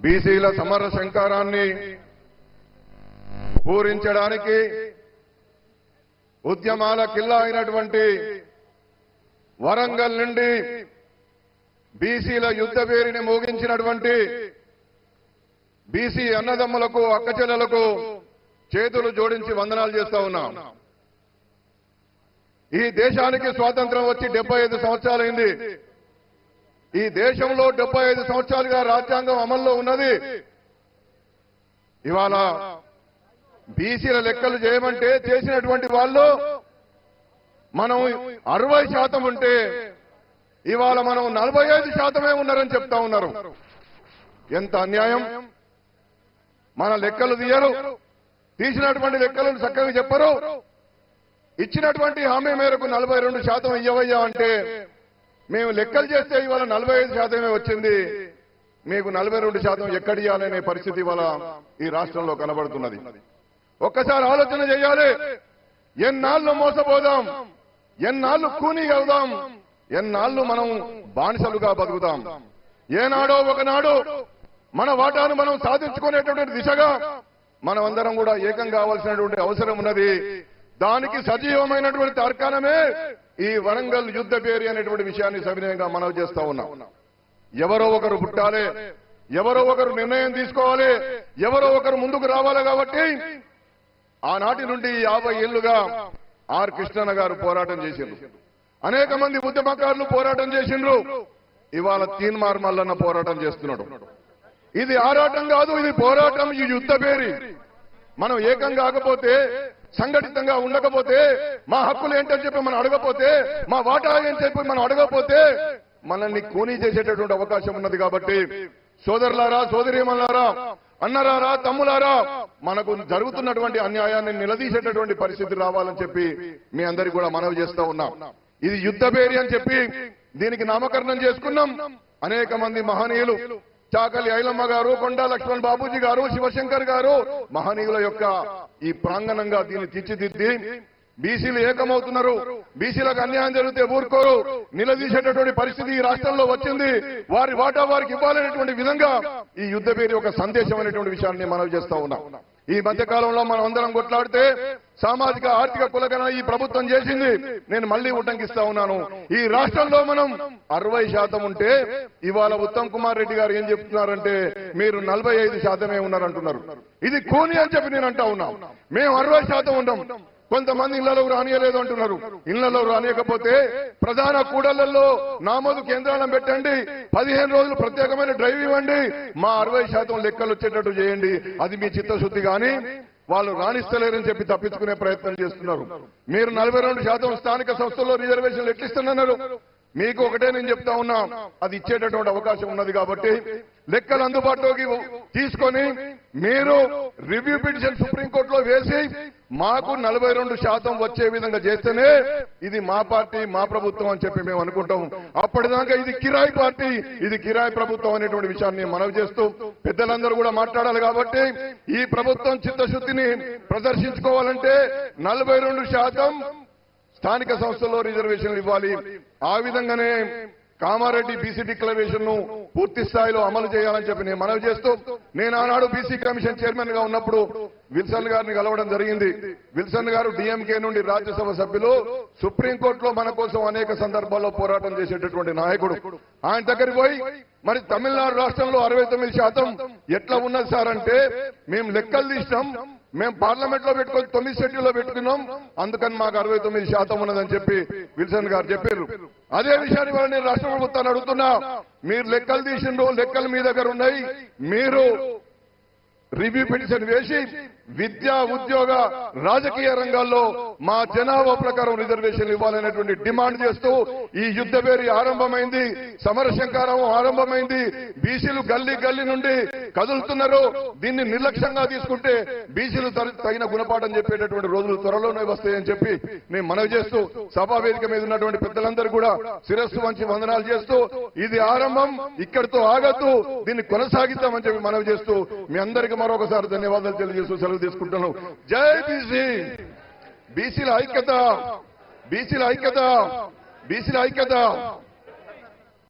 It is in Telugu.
బీసీల సమర శంకారాన్ని పూరించడానికి ఉద్యమాల కిల్లా అయినటువంటి వరంగల్ నుండి బీసీల యుద్ధ పేరిని మోగించినటువంటి బీసీ అన్నదమ్ములకు అక్కచెల్లెలకు చేతులు జోడించి వందనాలు చేస్తా ఉన్నాం. ఈ దేశానికి స్వాతంత్రం వచ్చి 75 సంవత్సరాలైంది. ఈ దేశంలో 75 సంవత్సరాలుగా రాజ్యాంగం అమల్లో ఉన్నది. ఇవాళ బీసీల లెక్కలు చేయమంటే చేసినటువంటి వాళ్ళు మనం 60% ఉంటే ఇవాళ మనం 45% ఉన్నారని చెప్తా ఉన్నారు. ఎంత అన్యాయం! మన లెక్కలు తీయరు, తీసినటువంటి లెక్కలను చక్కగా చెప్పరు. ఇచ్చినటువంటి హామీ మేరకు 42% ఇయ్యవయ్యా అంటే మేము లెక్కలు చేస్తే ఇవాళ 45% వచ్చింది, మీకు 42% ఎక్కడ ఇవ్వాలనే పరిస్థితి ఇవాళ ఈ రాష్ట్రంలో కనబడుతున్నది. ఒక్కసారి ఆలోచన చేయాలి. ఎన్నాళ్ళు మోసపోదాం, ఎన్నాళ్ళు కూనీ అవుదాం, ఎన్నాళ్ళు మనం బానిసలుగా బతుకుతాం. ఏనాడో ఒకనాడు మన వాటాను మనం సాధించుకునేటువంటి దిశగా మనమందరం కూడా ఏకం కావాల్సినటువంటి అవసరం ఉన్నది. దానికి సజీవమైనటువంటి తర్కాణమే ఈ వరంగల్ యుద్ధ పేరి అనేటువంటి విషయాన్ని సవినయంగా మనవి చేస్తా ఉన్నాం. ఎవరో ఒకరు పుట్టాలి, ఎవరో ఒకరు నిర్ణయం తీసుకోవాలి, ఎవరో ఒకరు ముందుకు రావాలి. కాబట్టి ఆనాటి నుండి 50 ఏళ్లుగా ఆర్ కృష్ణన్న గారు పోరాటం చేసిండ్రు. అనేక మంది ఉద్యమకారులు పోరాటం చేసిండ్రు. ఇవాళ తీన్మార్ మల్లన్న పోరాటం చేస్తున్నాడు. ఇది ఆరాటం కాదు, ఇది పోరాటం. ఈ యుద్ధ పేరి మనం ఏకం కాకపోతే, సంఘటితంగా ఉండకపోతే, మా హక్కులు ఏంటని చెప్పి మనం అడగపోతే, మా వాటా అని చెప్పి మనం అడగకపోతే మనల్ని కూనీ చేసేటటువంటి అవకాశం ఉన్నది. కాబట్టి సోదరులారా, సోదరీమణులారా, అన్నరారా, తమ్ములారా, మనకు జరుగుతున్నటువంటి అన్యాయాన్ని నిలదీసేటటువంటి పరిస్థితి రావాలని చెప్పి మీ అందరికీ కూడా మనవి చేస్తా ఉన్నాం. ఇది యుద్ధ పేరి అని చెప్పి దీనికి నామకరణం చేసుకున్నాం. అనేక మంది మహనీయులు, చాకలి ఐలమ్మ గారు, కొండా లక్ష్మణ్ బాబూజీ గారు, శివశంకర్ గారు మహనీయుల యొక్క ఈ ప్రాంగణంగా దీన్ని తీర్చిదిద్ది బీసీలు ఏకమవుతున్నారు. బీసీలకు అన్యాయం జరిగితే ఊరుకోరు, నిలదీసేటటువంటి పరిస్థితి ఈ రాష్ట్రంలో వచ్చింది. వారి వాటా వారికి ఇవ్వాలనేటువంటి విధంగా ఈ యుద్ధ పేరు ఒక సందేశం అనేటువంటి విషయాన్ని మనవి చేస్తా ఉన్నాం. ఈ మధ్య కాలంలో మనం అందరం కొట్లాడితే సామాజిక ఆర్థిక కులగన ఈ ప్రభుత్వం చేసింది. నేను మళ్లీ ఉటంకిస్తా ఉన్నాను. ఈ రాష్ట్రంలో మనం 60% ఉంటే ఇవాళ ఉత్తమ్ కుమార్ రెడ్డి గారు ఏం చెప్తున్నారంటే మీరు 45% ఉన్నారంటున్నారు. ఇది కూని అని చెప్పి నేను అంటా ఉన్నా. మేము 60% ఉంటాం. కొంతమంది ఇళ్లలో రానియలేదు అంటున్నారు. ఇళ్లలో రానియకపోతే ప్రధాన కూడళ్లలో నామోదు కేంద్రాలను పెట్టండి, 15 రోజులు ప్రత్యేకమైన డ్రైవ్ ఇవ్వండి, మా 60% లెక్కలు వచ్చేటట్టు చేయండి. అది మీ చిత్తశుద్ధి. కానీ వాళ్ళు రాణిస్తలేరని చెప్పి తప్పించుకునే ప్రయత్నం చేస్తున్నారు. మీరు 42% స్థానిక సంస్థల్లో రిజర్వేషన్లు ఎట్లిస్తున్నారు. మీకు ఒకటే నేను చెప్తా ఉన్నా, అది ఇచ్చేటటువంటి అవకాశం ఉన్నది. కాబట్టి లెక్కలు అందుబాటులోకి తీసుకొని మీరు రివ్యూ పిటిషన్ సుప్రీంకోర్టులో వేసి మాకు 42% వచ్చే విధంగా చేస్తేనే ఇది మా పార్టీ, మా ప్రభుత్వం అని చెప్పి మేము అనుకుంటాం. అప్పటిదాకా ఇది కిరాయి పార్టీ, ఇది కిరాయి ప్రభుత్వం అనేటువంటి విషయాన్ని మనవి చేస్తూ పెద్దలందరూ కూడా మాట్లాడాలి. కాబట్టి ఈ ప్రభుత్వం చిత్తశుద్ధిని ప్రదర్శించుకోవాలంటే 42% స్థానిక సంస్థల్లో రిజర్వేషన్లు ఇవ్వాలి. ఆ విధంగానే కామారెడ్డి బీసీ డిక్లరేషన్ ను పూర్తి స్థాయిలో అమలు చేయాలని చెప్పి నేను మనవి చేస్తూ, నేను ఆనాడు బీసీ కమిషన్ చైర్మన్ గా ఉన్నప్పుడు విల్సన్ గారిని కలవడం జరిగింది. విల్సన్ గారు డిఎంకే నుండి రాజ్యసభ సభ్యులు, సుప్రీంకోర్టులో మన కోసం అనేక సందర్భాల్లో పోరాటం చేసేటటువంటి నాయకుడు. ఆయన దగ్గరికి పోయి మరి తమిళనాడు రాష్ట్రంలో 69% ఎట్లా ఉన్నది సార్ అంటే, మేము లెక్కలు తీసినాం, మేము పార్లమెంట్ లో పెట్టుకొని 9 షెడ్యూల్లో పెట్టుకున్నాం, అందుకని మాకు 69% ఉన్నదని చెప్పి విల్సన్ గారు చెప్పారు. అదే విషయాన్ని వల్ల నేను రాష్ట్ర ప్రభుత్వాన్ని అడుగుతున్నా, మీరు లెక్కలు తీసిండ్రు, లెక్కలు మీ దగ్గర ఉన్నాయి, మీరు రివ్యూ పిటిషన్ వేసి విద్యా, ఉద్యోగ, రాజకీయ రంగాల్లో మా జనాభా ప్రకారం రిజర్వేషన్ ఇవ్వాలనేటువంటి డిమాండ్ చేస్తూ ఈ యుద్ధ పేరి ఆరంభమైంది, సమరశంకారం ఆరంభమైంది. బీసీలు గల్లీ గల్లీ నుండి కదులుతున్నారు. దీన్ని నిర్లక్ష్యంగా తీసుకుంటే బీసీలు తగిన గుణపాఠం చెప్పేటటువంటి రోజులు త్వరలోనే వస్తాయని చెప్పి నేను మనవి చేస్తూ సభా వేదిక మీద ఉన్నటువంటి పెద్దలందరూ కూడా శిరస్సు వంచి వందనాలు చేస్తూ ఇది ఆరంభం, ఇక్కడితో ఆగద్దు, దీన్ని కొనసాగిద్దామని చెప్పి మనవి చేస్తూ మీ అందరికీ మరొకసారి ధన్యవాదాలు తెలియజేస్తూ సెలవు తీసుకుంటున్నాను. జై బీసీ, బీసీల ఐక్యత, బీసీల ఐక్యత, బీసీల ఐక్యత.